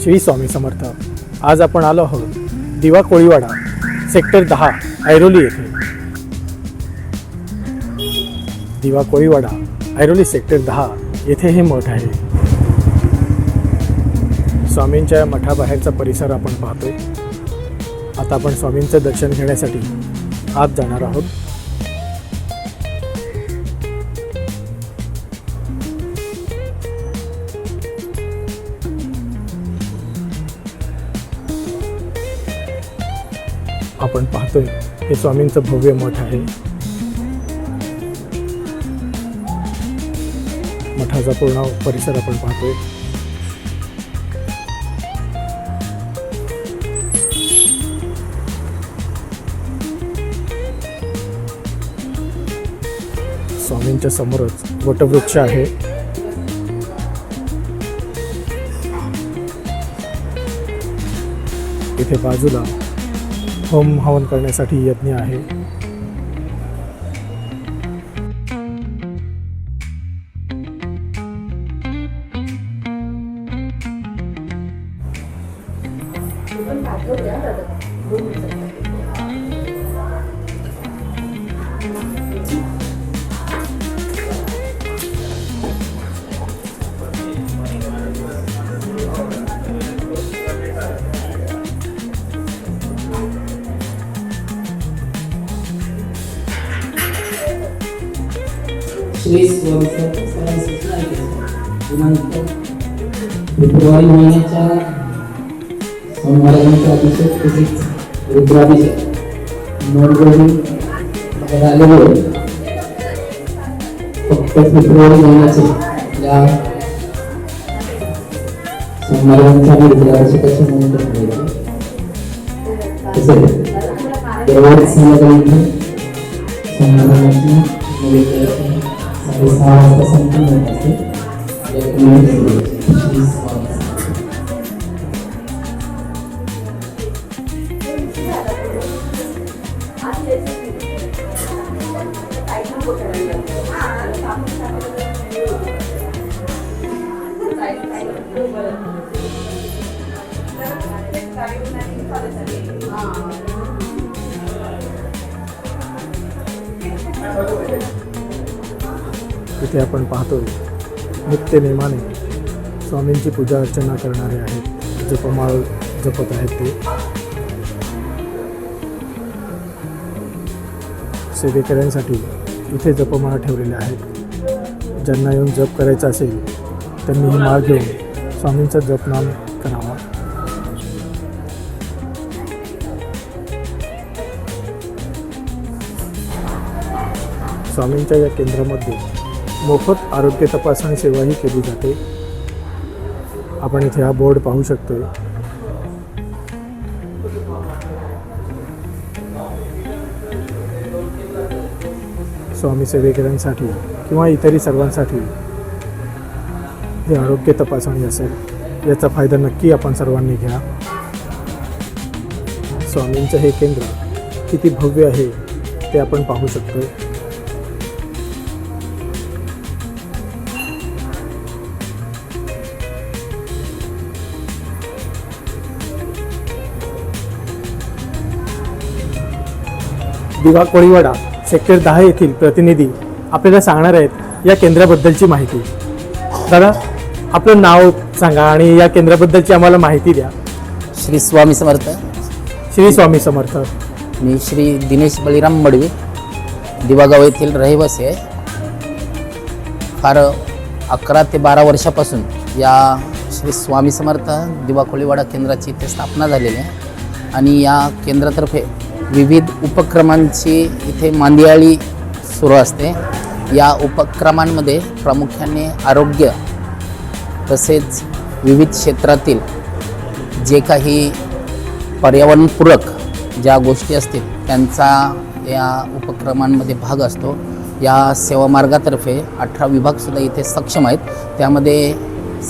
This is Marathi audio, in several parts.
श्री स्वामी समर्थ. आज आपण आलो आहोत दिवा कोळीवाडा सेक्टर 10 ऐरोली येथे. दिवा कोळीवाडा ऐरोली सेक्टर 10 येथे हे मठ आहे. स्वामींच्या मठाबाहेरचा परिसर आपण पाहतोय. आता आपण स्वामींचं दर्शन घेण्यासाठी आत जाणार आहोत. आपण पाहतोय हे स्वामींचं भव्य मठ आहे. मठाचा पूर्ण परिसर आपण पाहतोय. स्वामींच्या समोरच वटवृक्ष आहे. इथे बाजूला होम हवन करण्यासाठी यज्ञ आहे. श्री स्वामी सरांनी सूचना केली. दिनांक फेब्रुवारी महिन्याच्या सोमवारच्या दिवशी तसेच रुद्राभिषेक नोंदवही बाहेर आलेले फक्त फेब्रुवारी महिन्याचे या सोमवारच्या रुद्राभिषेकाची नोंद ठेवली. तसेच देवात संलग्न सोमवारची नवीन 6 वाजता संपूर्ण होत असते. इथे आपण पाहतोय नित्य नेमाने स्वामींची पूजा अर्चना करणारे आहेत. जपमाळ जपत आहेत ते. सेवेकऱ्यांसाठी इथे जपमाळा ठेवलेल्या आहेत. ज्यांना येऊन जप करायचा असेल त्यांनी ही माळ घेऊन स्वामींचं जपनाम करावा. स्वामींच्या या केंद्रामध्ये मोफत आरोग्य तपासणी सेवाही केली जाते. आपण इथे हा बोर्ड पाहू शकतोय. स्वामी सेवेकरांसाठी किंवा इतरही सर्वांसाठी हे आरोग्य तपासणी असेल याचा फायदा नक्की आपण सर्वांनी घ्या. स्वामींचं हे केंद्र किती भव्य आहे ते आपण पाहू शकतोय. दिवा कोळीवाडा सेक्टर 10 येथील प्रतिनिधी आपल्याला सांगणार आहेत या केंद्राबद्दलची माहिती. दादा, आपलं नाव सांगा आणि या केंद्राबद्दलची आम्हाला माहिती द्या. श्री स्वामी समर्थ. श्री स्वामी समर्थ. मी श्री दिनेश बळीराम मडवी दिवागाव येथील रहिवासी आहे. फार 11 ते 12 वर्षापासून या श्री स्वामी समर्थ दिवा कोळीवाडा केंद्राची इथे स्थापना झालेली आहे आणि या केंद्रातर्फे विविध उपक्रमांची इथे मांदियाळी सुरू असते. या उपक्रमांमध्ये प्रामुख्याने आरोग्य तसेच विविध क्षेत्रातील जे काही पर्यावरणपूरक ज्या गोष्टी असतील त्यांचा या उपक्रमांमध्ये भाग असतो. या सेवा मार्गातर्फे 18 विभागसुद्धा इथे सक्षम आहेत. त्यामध्ये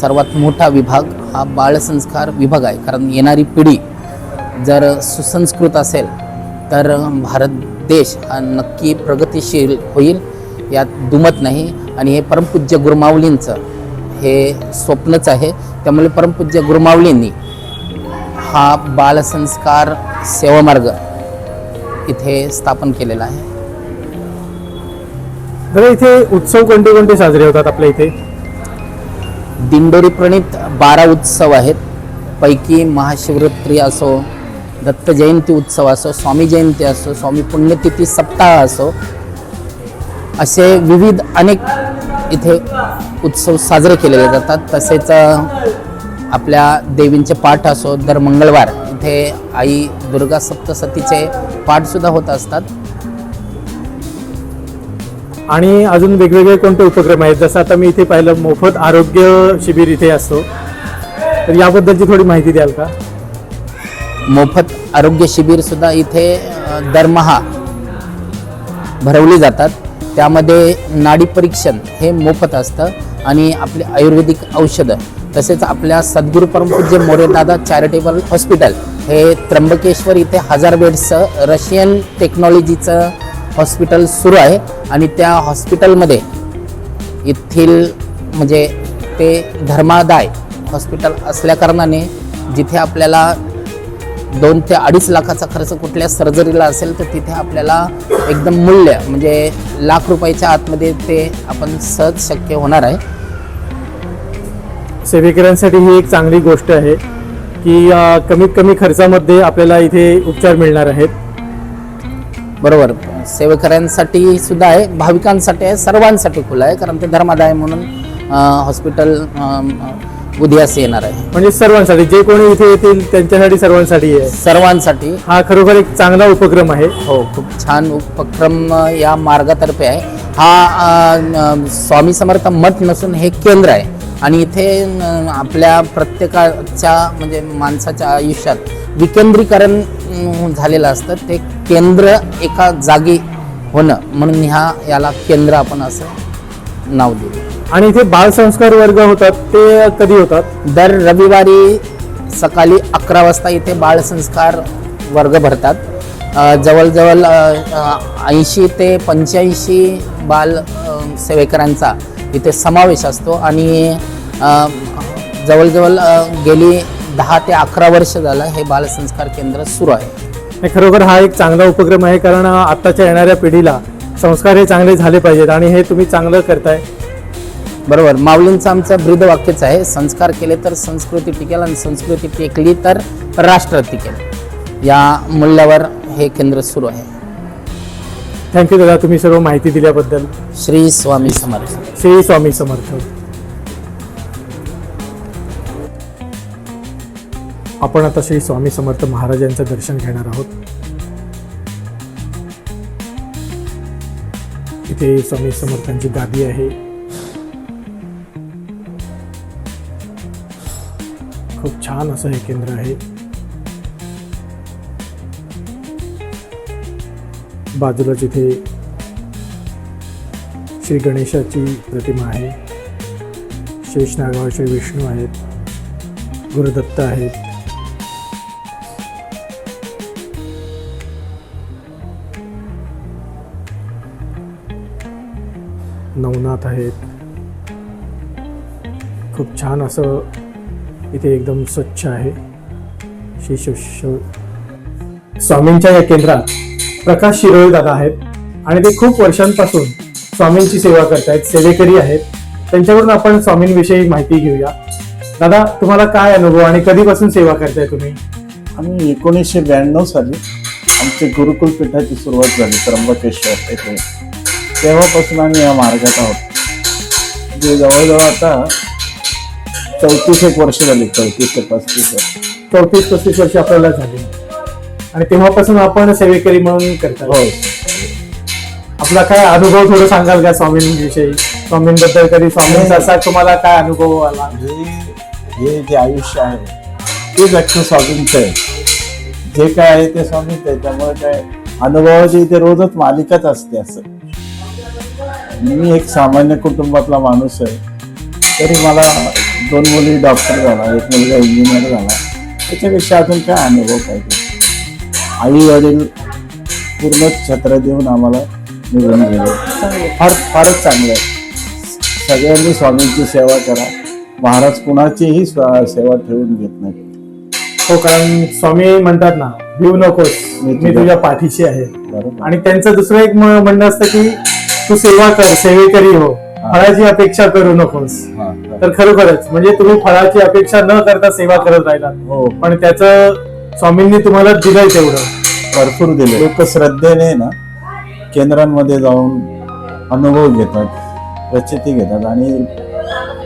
सर्वात मोठा विभाग हा बाळसंस्कार विभाग आहे. कारण येणारी पिढी जर सुसंस्कृत असेल तर भारत देश हा नक्की प्रगतिशील होईल यात दुमत नाही. आणि हे परमपूज्य गुरुमाऊलींचं हे स्वप्नच आहे. त्यामुळे परमपूज्य गुरुमाऊलींनी हा बालसंस्कार सेवामार्ग इथे स्थापन केलेला आहे. दादा इथे उत्सव कोणते कोणते साजरे होतात आपल्या इथे? दिंडोरी प्रणित 12 उत्सव आहेत. पैकी महाशिवरात्री असो, दत्त जयंती उत्सव असो, स्वामी जयंती असो, स्वामी पुण्यतिथी सप्ताह असो, असे विविध अनेक इथे उत्सव साजरे केलेले जातात. तसेच आपल्या देवींचे पाठ असो, दर मंगळवार इथे आई दुर्गा सप्तशतीचे पाठसुद्धा होत असतात. आणि अजून वेगवेगळे कोणते उपक्रम आहेत? जसं आता मी इथे पाहिलं मोफत आरोग्य शिबिर इथे असतो, तर याबद्दलची थोडी माहिती द्याल का? मोफत आरोग्य शिबिर सुद्धा इथे दरमहा भरवली जातात. त्यामध्ये नाडी परीक्षण हे मोफत असतं आणि आपले आयुर्वेदिक औषधं, तसेच आपल्या सद्गुरू परमपूज्य मोरेदादा चॅरिटेबल हॉस्पिटल हे त्र्यंबकेश्वर इथे 1000 बेड्सचं रशियन टेक्नॉलॉजीचं हॉस्पिटल सुरू आहे. आणि त्या हॉस्पिटलमध्ये येथील म्हणजे ते धर्मादाय हॉस्पिटल असल्याकारणाने जिथे आपल्याला 2 ते 2.5 लाखाचा खर्च कुठल्या सर्जरीला असेल तर तिथे आपल्याला एकदम मूल्य म्हणजे लाख रुपयाच्या आतमध्ये ते आपण सहज शक्य होणार आहे. सेवेकऱ्यांसाठी ही एक चांगली गोष्ट आहे की कमीत कमी खर्चामध्ये आपल्याला इथे उपचार मिळणार आहेत. बरोबर, सेवेकऱ्यांसाठी सुद्धा आहे, भाविकांसाठी आहे, सर्वांसाठी खुलं आहे. कारण ते धर्मादाय म्हणून हॉस्पिटल उदयास येणार आहे. म्हणजे सर्वांसाठी, जे कोणी इथे येतील त्यांच्यासाठी सर्वांसाठी आहे. सर्वांसाठी हा खरोखर एक चांगला उपक्रम आहे. हो, खूप छान उपक्रम या मार्गातर्फे आहे. हा स्वामी समर्थ मठ नसून हे केंद्र आहे. आणि इथे आपल्या प्रत्येकाच्या म्हणजे माणसाच्या आयुष्यात विकेंद्रीकरण झालेलं असतं. ते केंद्र एका जागी होणं म्हणून याला केंद्र आपण असं नाव दिलं. आणि इथे बाल संस्कार वर्ग होतात, ते कधी होतात? दर रविवारी सकाळी 11 वाजता इथे बालसंस्कार वर्ग भरतात. जवळजवळ 80 ते 85 बाल सेवेकरांचा इथे समावेश असतो. आणि जवळजवळ गेली 10 ते 11 वर्ष झालं हे बालसंस्कार केंद्र सुरू आहे. खरोखर हा एक चांगला उपक्रम आहे, कारण आत्ताच्या येणाऱ्या पिढीला संस्कार हे चांगले झाले पाहिजेत आणि हे तुम्ही चांगलं करताय. बरोबर, माऊलींचं आमचं ब्रीद वाक्यच आहे, संस्कार केले तर संस्कृती टिकेल आणि संस्कृती टिकली तर राष्ट्र टिकेल. या मूल्यावर हे केंद्र सुरू आहे. थँक्यू दादा, तुम्ही सर्व माहिती दिल्याबद्दल. श्री स्वामी समर्थ. श्री स्वामी समर्थ. आपण आता श्री स्वामी समर्थ महाराजांचं दर्शन घेणार आहोत. इथे स्वामी समर्थांची गादी आहे. खूप छान असं हे केंद्र आहे. बाजूलाच इथे श्री गणेशाची प्रतिमा आहे. शेषनागावर श्री विष्णू आहेत, गुरुदत्त आहेत. नवनाथ आहेत. खूप छान असं इथे एकदम स्वच्छ आहे. स्वामींच्या या केंद्रात प्रकाश शिरोळे दादा आहेत आणि ते खूप वर्षांपासून स्वामींची सेवा करतायत, सेवेकरी आहेत. त्यांच्याकडून आपण स्वामींविषयी माहिती घेऊया. दादा, तुम्हाला काय अनुभव आणि कधीपासून सेवा करताय तुम्ही? आम्ही 1992 साली आमचे गुरुकुल पीठाची सुरुवात झाली त्र्यंबकेश्वर येथे. तेव्हापासून आम्ही या मार्गात आहोत. जे जवळजवळ आता 34 वर्ष झाली. 34 ते 35 वर्ष. 34-35 वर्ष आपल्याला झाली आणि तेव्हापासून आपण सेवेकरी म्हणून करता. हो. आपला काय अनुभव थोडं सांगाल का स्वामींविषयी? स्वामींबद्दल कधी स्वामींचा असा तुम्हाला काय अनुभव आला? हे जे आयुष्य आहे ते अख्खं स्वामींचं आहे. जे काय आहे ते स्वामींचं आहे. त्यामुळे काय अनुभवाची इथे रोजच मालिकाच असते. असं मी एक सामान्य कुटुंबातला माणूस आहे, तरी मला 2 मुली डॉक्टर झाला, 1 मुलगा इंजिनियर झाला. त्याच्यापेक्षा अजून काय अनुभव पाहिजे? आई वडील पूर्ण छत्र देऊन आम्हाला निघून गेले. फारच चांगलं आहे. सगळ्यांनी स्वामींची सेवा करा. महाराज कुणाचीही सेवा ठेवून घेत नाही. हो, कारण स्वामी म्हणतात ना, भिऊ नकोस, मी तुझ्या पाठीशी आहे. बरोबर. आणि त्यांचं दुसरं एक म्हणणं असतं की तू सेवा कर, सेवेकरी हो, फळाची अपेक्षा करू नकोस. हा, तर खरोखरच म्हणजे तुम्ही फळाची अपेक्षा न करता सेवा करत राहिलात, हो, पण त्याचं स्वामींनी तुम्हाला दिलंय तेवढं. भरपूर दिले. लोक श्रद्धेने ना केंद्रांमध्ये जाऊन अनुभव घेतात, प्रचिती घेतात, आणि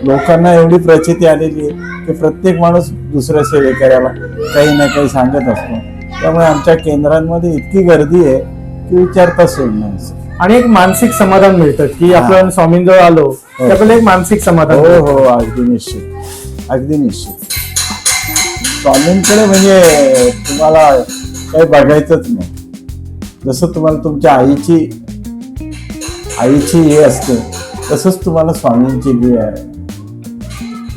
लोकांना एवढी प्रचिती आलेली आहे की प्रत्येक माणूस दुसऱ्या सेवेकऱ्याला काही ना काही सांगत असतो. त्यामुळे आमच्या केंद्रांमध्ये इतकी गर्दी आहे की विचारता सोड नाही. आणि एक मानसिक समाधान मिळतं की आपण स्वामींजवळ आलो की आपल्याला एक मानसिक समाधान हो मिळतं. हो, अगदी निश्चित, अगदी निश्चित. स्वामींकडे म्हणजे तुम्हाला काही बघायचंच नाही. जसं तुम्हाला तुमच्या आईची हे असते, तसंच तुम्हाला स्वामींची बी आहे.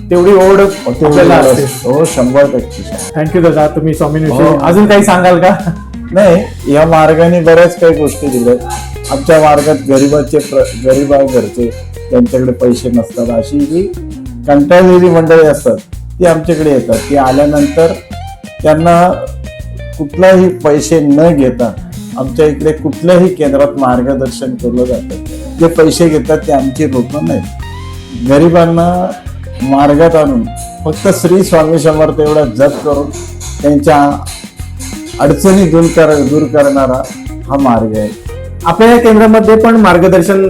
तेवढी ओढ आपल्याला असते. हो, 100%. थँक्यू दादा, तुम्ही स्वामींविषयी हो. अजून काही सांगाल का? नाही, या मार्गाने बऱ्याच काही गोष्टी दिल्यात. आमच्या मार्गात गरीबा घरचे त्यांच्याकडे पैसे नसतात, अशी जी कंटाळलेली मंडळी असतात ती आमच्याकडे येतात. ती आल्यानंतर त्यांना कुठलाही पैसे न घेता आमच्या इकडे कुठल्याही केंद्रात मार्गदर्शन केलं जातं. जे पैसे घेतात ते आमची लोक नाहीत. गरिबांना मार्गात आणून फक्त श्री स्वामी समर्थ एवढा जप करून त्यांच्या अडचणी दूर करणारा हा मार्ग आहे. आपल्या या केंद्रामध्ये पण मार्गदर्शन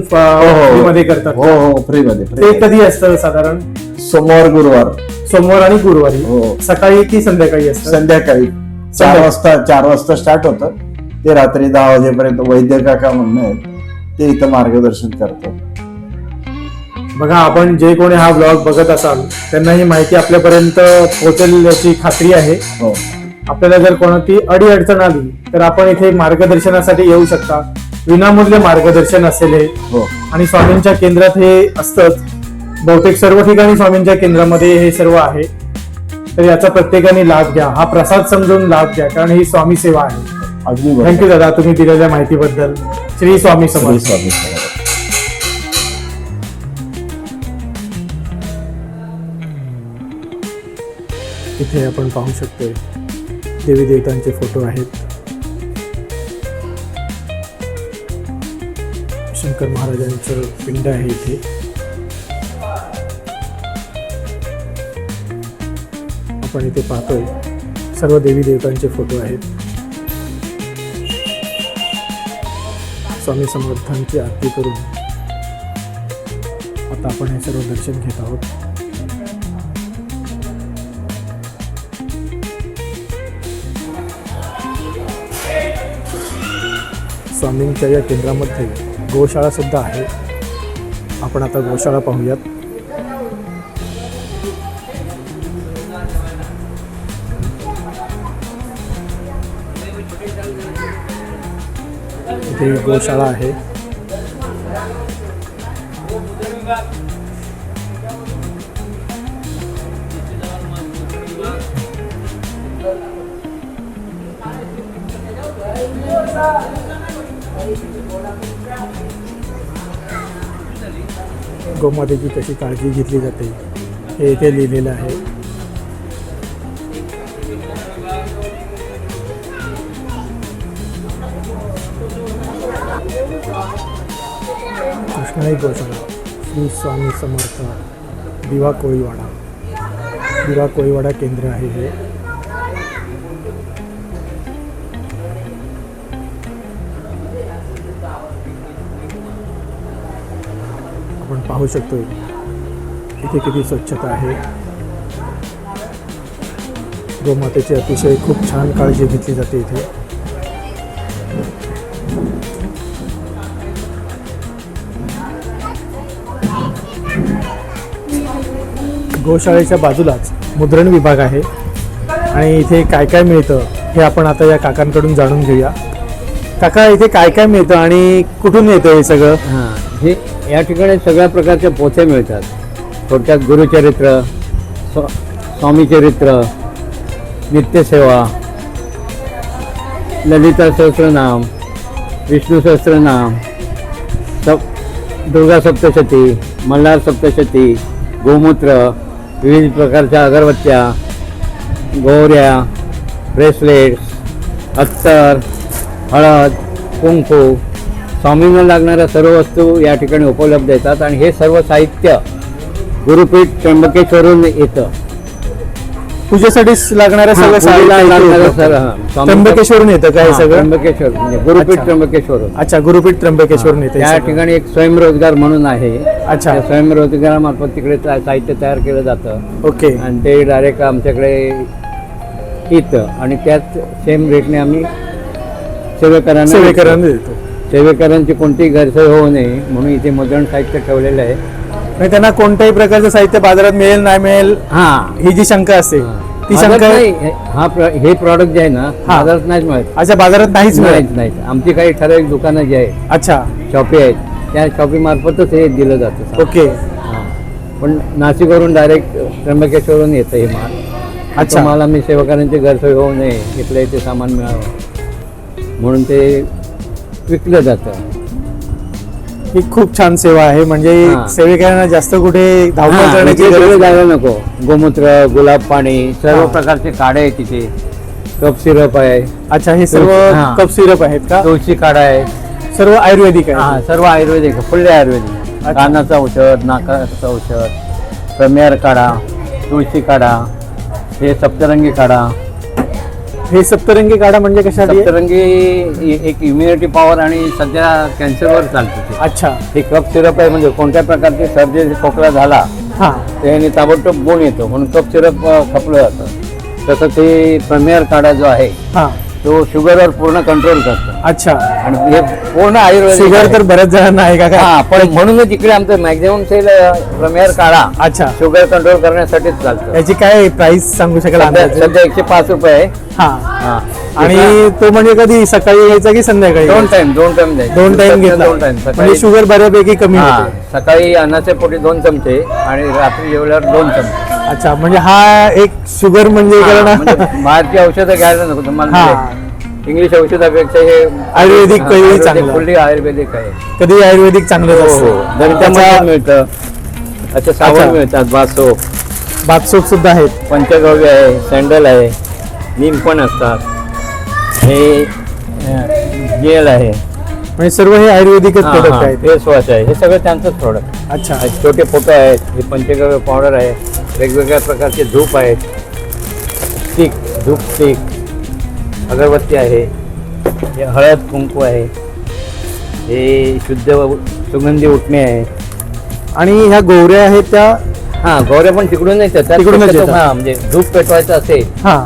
मध्ये करतात. हो हो, फ्रीमध्ये. ते कधी असतं साधारण? सोमवार आणि गुरुवारी. हो. सकाळी की संध्याकाळी असतं? संध्याकाळी 4 वाजता स्टार्ट होतं ते रात्री 10 वाजेपर्यंत. वैद्य काका म्हणून आहेत, ते इथं मार्गदर्शन करतात. बघा, आपण जे कोणी हा ब्लॉग बघत असाल त्यांना ही माहिती आपल्यापर्यंत पोहोचेल याची खात्री आहे. हो, आपल्याला जर कोणती अडी अडचण आली तर आपण इथे मार्गदर्शनासाठी येऊ शकता. विनामूल्य मार्गदर्शन असेल हे. हो, आणि स्वामींच्या केंद्रात हे असतंच. बहुतेक सर्व ठिकाणी स्वामींच्या केंद्रामध्ये हे सर्व आहे. तर याचा प्रत्येकाने लाभ घ्या, हा प्रसाद समजून लाभ घ्या, कारण ही स्वामी सेवा आहे. अगदी बरोबर. थँक्यू दादा, तुम्ही दिलेल्या माहितीबद्दल. श्री स्वामी श्री समर्थ. स्वामी समर्थ. इथे आपण पाहू शकतोय देवी देवतांचे फोटो आहेत. शंकर महाराजांचं पिंड आहे इथे. आपण इथे पाहतोय सर्व देवी देवतांचे फोटो आहेत. स्वामी समर्थांची आरती करून आता आपण हे सर्व दर्शन घेत आहोत. स्वामींच्या या केंद्रामध्ये गोशाळा सुद्धा आहे. आपण आता गोशाळा पाहूयात. इथे गोशाळा आहे. गोमातेची कशी काळजी घेतली जाते हे इथे लिहिलेलं आहे. कृष्णाई गोशाळा, श्री स्वामी समर्थ, दिवा कोळीवाडा केंद्र आहे हे. आपण पाहू शकतो इथे किती स्वच्छता आहे. गोमातेची अतिशय खूप छान काळजी घेतली जाते इथे. गोशाळेच्या बाजूलाच मुद्रण विभाग आहे आणि इथे काय काय मिळतं हे आपण आता या काकांकडून जाणून घेऊया. काका, इथे काय काय मिळतं आणि कुठून येतं हे सगळं? हां, हे या ठिकाणी सगळ्या प्रकारच्या पोथ्या मिळतात. थोडक्यात गुरुचरित्र, स्वामीचरित्र, नित्यसेवा, ललिता सहस्रनाम, विष्णू सहस्रनाम, दुर्गा सप्तशती, मल्हार सप्तशती, गोमूत्र, विविध प्रकारच्या अगरबत्त्या, गोवऱ्या, ब्रेसलेट्स, अत्तर, हळद, कुंकू, स्वामींना लागणाऱ्या सर्व वस्तू या ठिकाणी उपलब्ध येतात आणि हे सर्व साहित्य गुरुपीठ त्र्यंबकेश्वरून येतं. पूजेसाठी लागणाऱ्या सगळं पूजेला साहित्य लागणारं इथे सर्व, उपलब्ध. स्वामींचं- त्र्यंबकेश्वरून येतं काय हां, सगळं? त्र्यंबकेश्वर म्हणजे गुरुपीठ अच्छा. त्र्यंबकेश्वरून. अच्छा, गुरुपीठ त्र्यंबकेश्वरून येते त्या ठिकाणी एक स्वयंरोजगार म्हणून आहे. अच्छा. त्या स्वयंरोजगारामार्फत तिकडे साहित्य तयार केलं जातं ओके. आणि ते डायरेक्ट आमच्याकडे येतं आणि त्याच सेम रेटने आम्ही सेवेकरांना सेवेकरांना देतो. सेवेकरांची कोणतीही गैरसोय होऊ नये म्हणून इथे मुद्रण साहित्य ठेवलेलं आहे. म्हणजे त्यांना कोणत्याही प्रकारचं साहित्य बाजारात मिळेल नाही मिळेल हां, ही जी शंका असते ती बाजारात शंका नाही, हे प्रॉडक्ट जे आहे ना हां. बाजारात नाहीच मिळत. अच्छा, बाजारात नाहीच मिळेल. नाहीच नाही. आमची काही ठराविक दुकानं जी आहेत, अच्छा, शॉपी आहेत, त्या शॉपी मार्फतच हे दिलं जातं. ओके. हां. पण नाशिकवरून डायरेक्ट त्र्यंबकेश्वरून येतं हे माल. अच्छा. मला मी सेवकांची गैरसोय होऊ नये, इथल्या इथे सामान मिळावं म्हणून ते विकलं जातं. ही खूप छान सेवा आहे. म्हणजे हां. सेवेकरांना जास्त कुठे धावपळ हां, करण्याची इथे गरज सगळं नाही. जायला नको. गोमूत्र, गुलाब पाणी, सर्व हां. प्रकारचे काढे आहेत तिथे. कप सिरप आहे, अच्छा, हे सर्व हां. कप सिरप आहेत का? तुळशी काढा आहे. सर्व आयुर्वेदिक आहे. हां, सर्व आयुर्वेदिक, फुल्ले आयुर्वेदिक. अच्छा. कानाचं औषध, नाकाचं औषध, प्रमेयर काढा, तुळशी काढा, हे सप्तरंगी काढा. हे सप्तरंगी काढा म्हणजे कशासाठी आहे? सप्तरंगी एक इम्युनिटी पॉवर आणि सध्या कॅन्सरवर चालते ते. अच्छा. हे कप सिरप आहे म्हणजे कोणत्या प्रकारची सर्दी खोकला झाला हा. त्याने ताबडतोब गुण येतो म्हणून कप सिरप खपलं जातं. तसं ते प्रमेयर काढा जो आहे हा. तो शुगरवर पूर्ण कंट्रोल करतो अच्छा. आणि हे पूर्ण आयुर्वेदिक शुगर आहे. तर बऱ्याच जणांना आहे का काय? हा, पण म्हणूनच इकडे आमचं मॅक्झिमम सेल प्रमेयर काढा अच्छा. शुगर कंट्रोल करण्यासाठीच चालतं. याची काय प्राइस सांगू शकाल अंदाजे? सध्या 105 रुपये आहे. हा. हा. आणि तो म्हणजे कधी सकाळी घ्यायचा की संध्याकाळी? दोन टाइम द्यायचे. दोन टाइम घेतला दोन टाइम म्हणजे शुगर बऱ्यापैकी कमी हा, होते. सकाळी अन्नाचे पोटी 2 चमचे आणि रात्री जेवल्यावर 2 चमचे. अच्छा, म्हणजे हा एक शुगर म्हणजे हा, कारण म्हणजे बाहेरची औषधं घ्यायला नको तुम्हाला. हा. म्हणजे इंग्लिश औषधापेक्षा हे आयुर्वेदिक हा, काही आयुर्वेदिक चांगलं. फुल्ली आयुर्वेदिक आहे. कधी आयुर्वेदिक चांगलं असतं. दंतामध्ये मिळतं. अच्छा, साबण अच्छा. मिळतात, बासो, बाथसोप सुद्धा आहेत. पंचगव्य आहे, सँडल आहे, नीम पण असतात, हे जेल आहे, म्हणजे सर्व हे आयुर्वेदिकच प्रोडक्ट आहेत. फेस वॉश आहे, हे सगळं त्यांचंच प्रोडक्ट. अच्छा. छोटे फोटो आहेत, हे पंचगव्य पावडर आहे, वेगवेगळ्या प्रकारचे धूप आहेत, स्टिक, धूप स्टिक, अगरबत्ती आहे, हे हळद कुंकू आहे, हे शुद्ध सुगंधी उठणे आहे. आणि ह्या गोवऱ्या आहेत त्या हा, गौऱ्या पण तिकडून नाही येतात. तिकडूनच येतात. हा, म्हणजे धूप पेटवायचं असेल हा.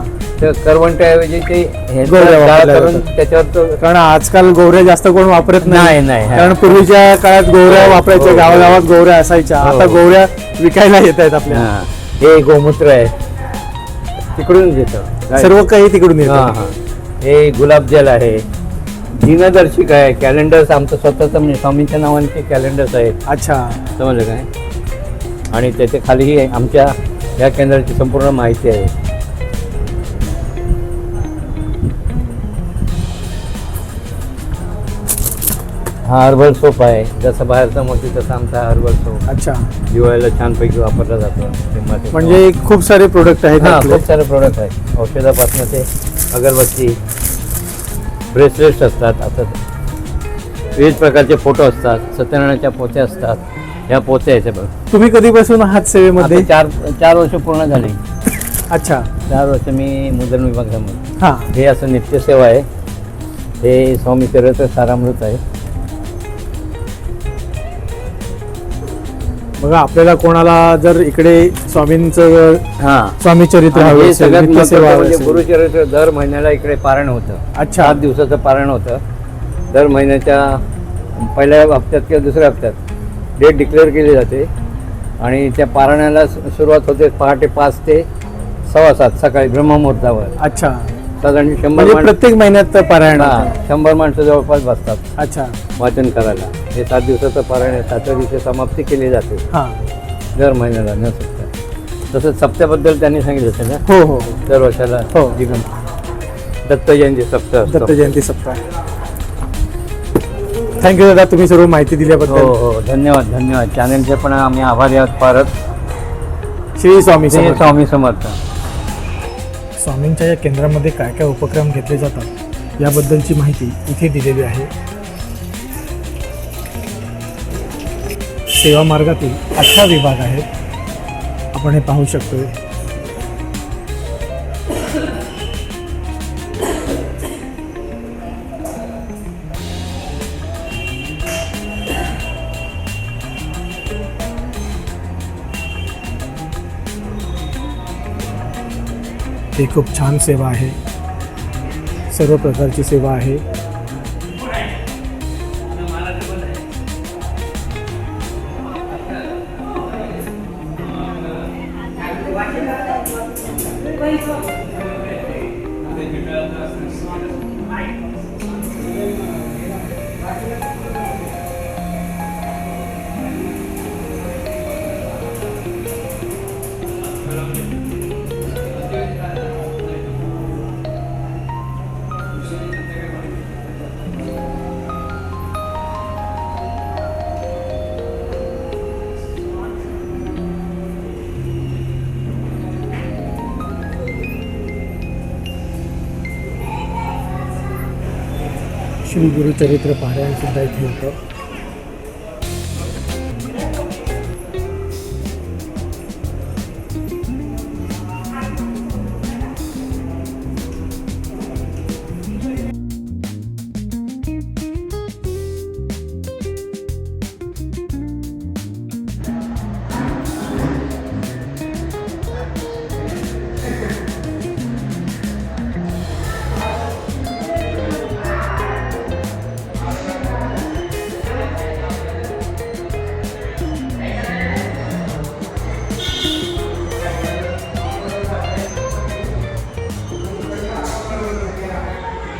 तर करवंट्याऐवजी ते हे गोवऱ्या डाळ वापरल्या करून जातात. त्याच्यावर तो कारण आजकाल गोवऱ्या जास्त कोण वापरत नाही, नाही, हा. कारण पूर्वीच्या काळात गोवऱ्या हो, वापरायच्या, हो, गावागावात गोवऱ्या असायच्या. हो. आता गोवऱ्या विकायला येत आहेत आपल्या. हा, हे गोमूत्र आहे तिकडून येतं. सर्व काही तिकडून हा, येतं. हा. हे गुलाबजल आहे, दिनदर्शिका आहे, कॅलेंडर्स आमचं स्वतःचं म्हणजे स्वामींच्या नावांचे कॅलेंडर्स आहेत. अच्छा. समजलं काय? आणि त्याच्या खालीही आमच्या या केंद्राची संपूर्ण माहिती आहे. हा हर्बल सोप आहे, जसं बाहेरचा मोठी तसा आमचा हर्बल सोप अच्छा. दिवाळीला छानपैकी वापरला जातो. म्हणजे खूप सारे प्रोडक्ट आहेत हा, आपले. खूप सारे प्रोडक्ट आहेत. औषधापासून ते अगरबत्ती, ब्रेसलेट्स असतात, आता विविध प्रकारचे फोटो असतात, सत्यनारायणाच्या पोथ्या असतात. ह्या पोथ्या आहेत बघ. तुम्ही कधीपासून आहात सेवेमध्ये? आता चार वर्ष पूर्ण झाली. अच्छा. 4 वर्ष मी मुद्रण विभागामध्ये. हा. हे असं नित्यसेवा आहे. हे स्वामी चरित्र सारामृत आहे. बघा, आपल्याला कोणाला जर इकडे स्वामींचं हा, स्वामी चरित्र हवं हे असेल, सगळ्यात नित्यसेवा महत्त्वाचं हवी म्हणजे असेल. गुरुचरित्र दर महिन्याला इकडे पारायण होतं. अच्छा. 7 दिवसाचं पारायण होतं. दर महिन्याच्या पहिल्या हप्त्यात किंवा दुसऱ्या हप्त्यात डेट डिक्लेअर केली जाते आणि त्या पारायणाला सुरुवात होते पहाटे 5 ते 6:15 सकाळी ब्रह्ममुहूर्तावर. अच्छा. साधारण 100 म्हणजे माणसं, प्रत्येक महिन्यात पारायण होतं. 100 माणसं जवळपास बसतात अच्छा. वाचन करायला. हे 7 दिवसाचं पारायण आहे. 7व्या दिवशी समाप्ती केली जाते हा. दर महिन्याला न चुकता. तसंच सप्त्याबद्दल त्यांनी सांगितलं होतं ना, हो हो. दर वर्षाला हो. दत्त जयंती सप्ताह असतो. दत्त जयंती सप्ताह. थँक्यू दादा, तुम्ही सर्व माहिती हो दिल्याबद्दल. हो, धन्यवाद धन्यवाद. चॅनलचे पण आम्ही आभारी आहोत फारच. श्री स्वामी श्री समर्थ. स्वामी समर्थ. स्वामींच्या या केंद्रामध्ये काय काय उपक्रम घेतले जातात याबद्दलची माहिती इथे दिलेली आहे. सेवा मार्गातील 18 विभाग आहेत, आपण हे पाहू शकतोय. ही खूप छान सेवा आहे. सर्व प्रकारची सेवा आहे. श्री गुरुचरित्र पारायण सुद्धा इथे होतं.